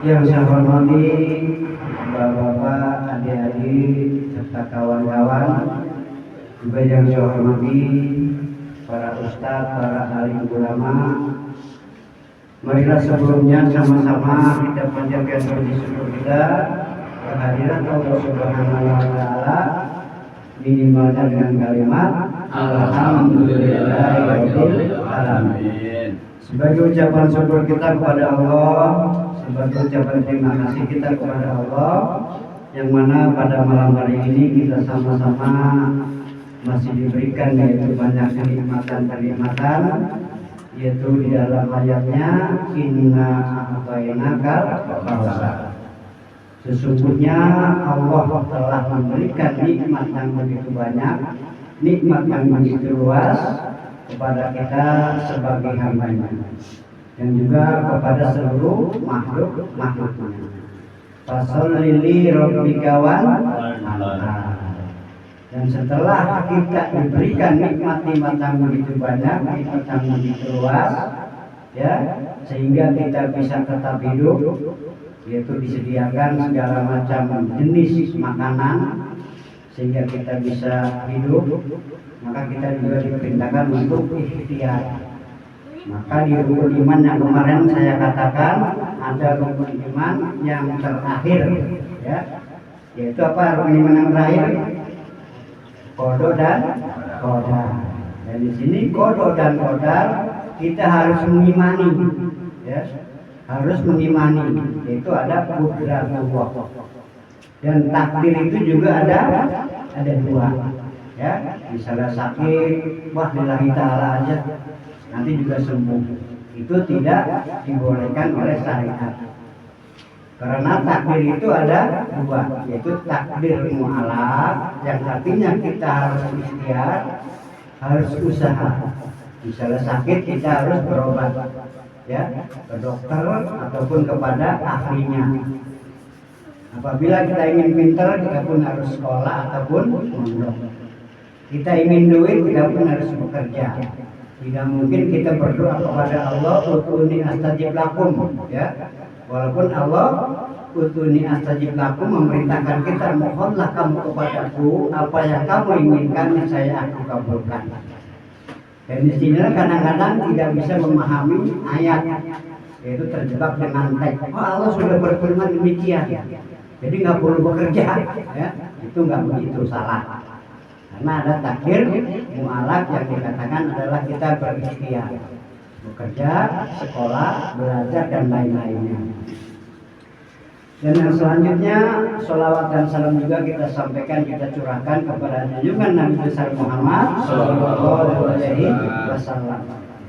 Yang saya hormati bapak-bapak, adik-adik, serta kawan-kawan, juga yang saya hormati para ustadz, para alim ulama. Marilah sebelumnya sama-sama kita panjatkan puji syukur kita kehadiran Allah Subhanahu wa taala, minimal dengan kalimat alhamdulillahirabbil alamin. Sebagai ucapan syukur kita kepada Allah, sebagai ucapan terima kasih kita kepada Allah, yang mana pada malam hari ini kita sama-sama masih diberikan yaitu banyak kenikmatan-kenikmatan, yaitu di dalam ayatnya inna a'tainakal kautsar. Sesungguhnya Allah telah memberikan nikmat yang begitu banyak, nikmat yang begitu luas kepada kita sebagai hamba-Nya dan juga kepada seluruh makhluk-makhluknya. Fasholli li rabbika wanhar. Dan setelah kita diberikan nikmat-nikmat yang begitu banyak, nikmat yang begitu luas, ya, sehingga kita bisa tetap hidup, yaitu disediakan segala macam jenis makanan sehingga kita bisa hidup, maka kita juga diperintahkan untuk ikhtiar. Maka di rukun iman yang kemarin saya katakan ada rukun iman yang terakhir, ya, yaitu apa rukun iman yang terakhir? Qada dan qadar. Dan di sini qada dan qadar kita harus mengimani, ya, harus mengimani. Yaitu ada qudratullah. Dan takdir itu juga ada dua, ya. Misalnya sakit, wah lillahi ta'ala aja, nanti juga sembuh. Itu tidak dibolehkan oleh syariat. Karena takdir itu ada dua, yaitu takdir mu'alaq, yang artinya kita harus ikhtiar, harus usaha. Misalnya sakit kita harus berobat, ya, ke dokter ataupun kepada ahlinya. Apabila kita ingin pintar, kita pun harus sekolah ataupun mondok. Kita ingin duit, kita pun harus bekerja. Tidak mungkin kita berdoa kepada Allah, utuni astajib lakum, ya. Walaupun Allah utuni astajib lakum memerintahkan kita, mohonlah kamu kepadaku apa yang kamu inginkan, saya aku kabulkan. Dan di sinilah kadang-kadang tidak bisa memahami ayat, yaitu terjebak dengan teks. Oh, Allah sudah berfirman demikian, jadi nggak perlu bekerja, ya. Itu nggak begitu, salah. Karena ada takdir mu'alaq yang dikatakan adalah kita berikhtiar, bekerja, sekolah, belajar dan lain-lainnya. Dan yang selanjutnya sholawat dan salam juga kita sampaikan, kita curahkan kepada junjungan Nabi besar Muhammad Sallallahu Alaihi Wasallam,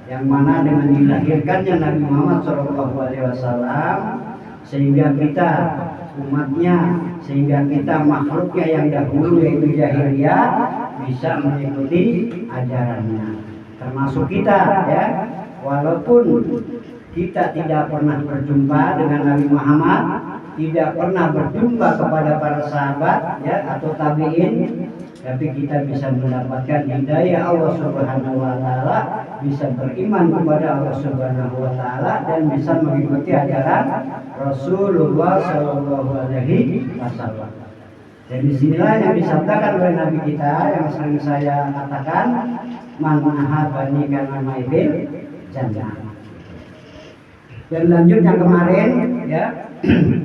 yang mana dengan dilahirkannya Nabi Muhammad Sallallahu Alaihi Wasallam sehingga kita umatnya, sehingga kita makhluknya yang dahulu yaitu jahiliyah bisa mengikuti ajarannya, termasuk kita, ya. Walaupun kita tidak pernah berjumpa dengan Nabi Muhammad, tidak pernah berjumpa kepada para sahabat, ya, atau tabi'in, tapi kita bisa mendapatkan hidayah Allah Subhanahu wa taala, bisa beriman kepada Allah Subhanahu wa taala dan bisa mengikuti ajaran Rasulullah sallallahu alaihi wasallam. Dan disinilah yang disabdakan oleh Nabi kita yang sering saya katakan, man ahabani kana ma'il jannah. Dan lanjut yang kemarin, ya.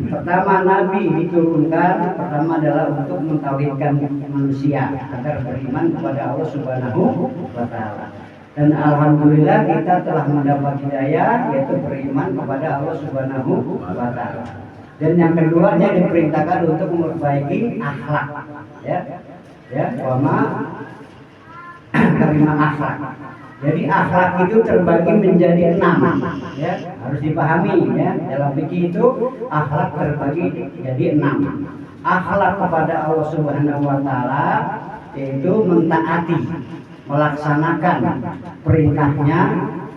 Pertama Nabi diturunkan, pertama adalah untuk mentauhidkan manusia agar beriman kepada Allah Subhanahu wa taala. Dan alhamdulillah kita telah mendapat hidayah, yaitu beriman kepada Allah Subhanahu wa taala. Dan yang keduanya diperintahkan untuk memperbaiki akhlak, ya. Ya, wama terima akhlak. Jadi akhlak itu terbagi menjadi 6, ya, harus dipahami, ya. Dalam fikih itu akhlak terbagi jadi 6. Akhlak kepada Allah Subhanahu wa taala yaitu mentaati, melaksanakan perintahnya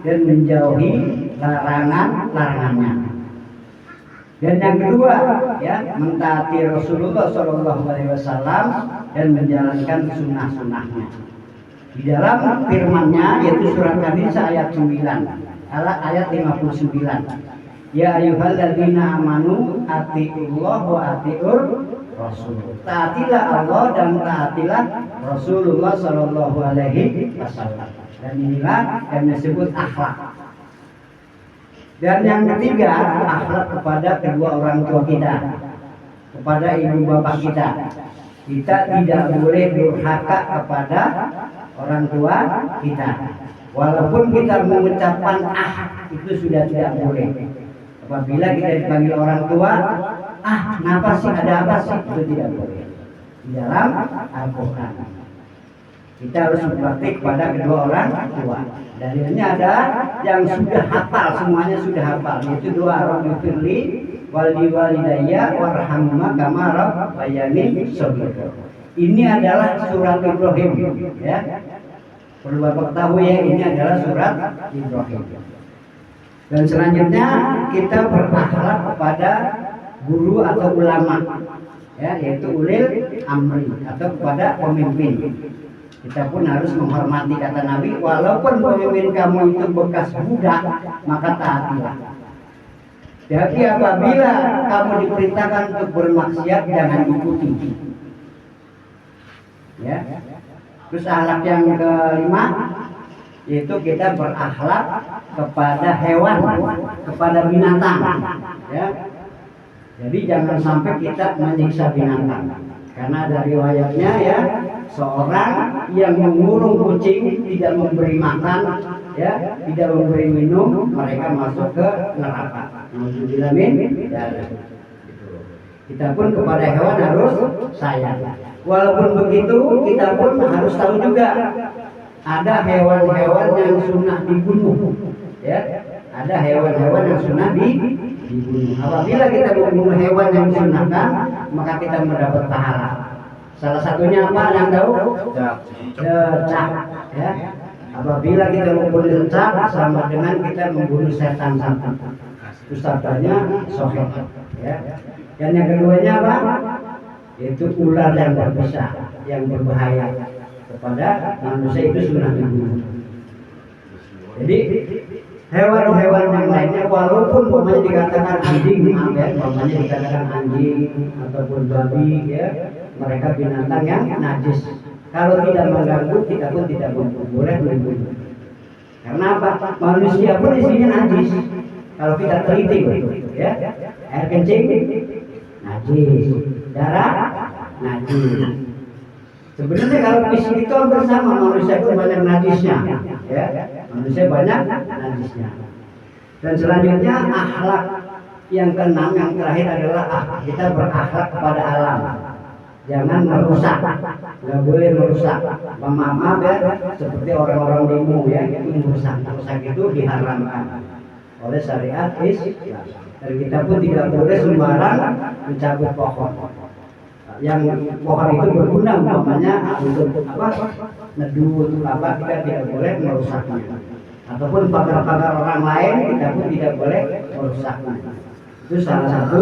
dan menjauhi larangannya. Dan yang kedua, ya, mentaati Rasulullah SAW dan menjalankan sunnah-sunnahnya. Di dalam firman-Nya yaitu surat An-Nisa ayat 9, ayat 59. Ya ayyuhalladzina amanu atiullah wa atiur rasul. Taatilah Allah dan taatilah Rasulullah sallallahu alaihi wasallam. Dan inilah yang disebut akhlak. Dan yang ketiga, akhlak kepada kedua orang tua kita, kepada ibu bapak kita. Kita tidak boleh durhaka kepada orang tua kita. Walaupun kita mengucapkan itu sudah tidak boleh. Apabila kita dipanggil orang tua, kenapa sih, ada apa sih, itu tidak boleh. Di dalam Al-Quran kita harus berpraktik pada kedua orang tua. Dalilnya ada yang sudah hafal, semuanya sudah hafal, yaitu doa Rabbighfirli walidayya warhamhuma kama rabbayani shaghira. Ini adalah surat Ibrahim, ya. Perlu Bapak ketahui ya, ini adalah surat Ibrahim. Dan selanjutnya kita berakhlak kepada guru atau ulama, ya, yaitu ulil amri atau kepada pemimpin. Kita pun harus menghormati, kata Nabi, walaupun pemimpin kamu itu bekas budak, maka taatilah. Jadi apabila kamu diperintahkan untuk bermaksiat, jangan ikuti. Ya. Terus akhlak yang kelima, yaitu kita berakhlak kepada hewan, kepada binatang. Ya. Jadi jangan sampai kita menyiksa binatang. Karena dari riwayatnya, ya, seorang yang mengurung kucing, tidak memberi makan, ya, tidak memberi minum, mereka masuk ke neraka. Kita pun kepada hewan harus sayang. Walaupun begitu, kita pun harus tahu juga ada hewan-hewan yang sunnah dibunuh, ya. Ada hewan-hewan yang sunnah dibunuh. Apabila kita membunuh hewan yang disunahkan, maka kita mendapat pahala. Salah satunya apa yang tahu? Lecak, ya. Apabila kita membunuh lecak, sama dengan kita membunuh setan. Ustadznya sohek, ya. Dan yang keduanya apa? Yaitu ular yang berbisa, yang berbahaya kepada manusia, itu sunnah dibunuh. Jadi hewan-hewan yang lainnya, walaupun umpamanya dikatakan anjing, umpamanya dikatakan anjing ataupun babi, ya, mereka binatang yang najis. Kalau tidak mengganggu, kita pun tidak boleh membunuh. Karena apa? Manusia pun isinya najis. Kalau kita teliti, ya, air kencing najis, darah najis. Sebenarnya kalau isi itu bersama, manusia itu banyak najisnya, ya, manusia banyak najisnya. Dan selanjutnya akhlak yang keenam, yang terakhir adalah kita berakhlak kepada alam. Jangan merusak, nggak boleh merusak. Maaf ya, seperti orang-orang demo, ya, itu merusak. Merusak itu diharamkan oleh syariat Islam. Dan kita pun tidak boleh sembarang mencabut pohon. Yang pohon itu berguna, umpamanya untuk apa? Neduh, untuk apa? Kita tidak boleh merusaknya. Ataupun pagar-pagar orang lain, kita pun tidak boleh merusaknya. Itu salah satu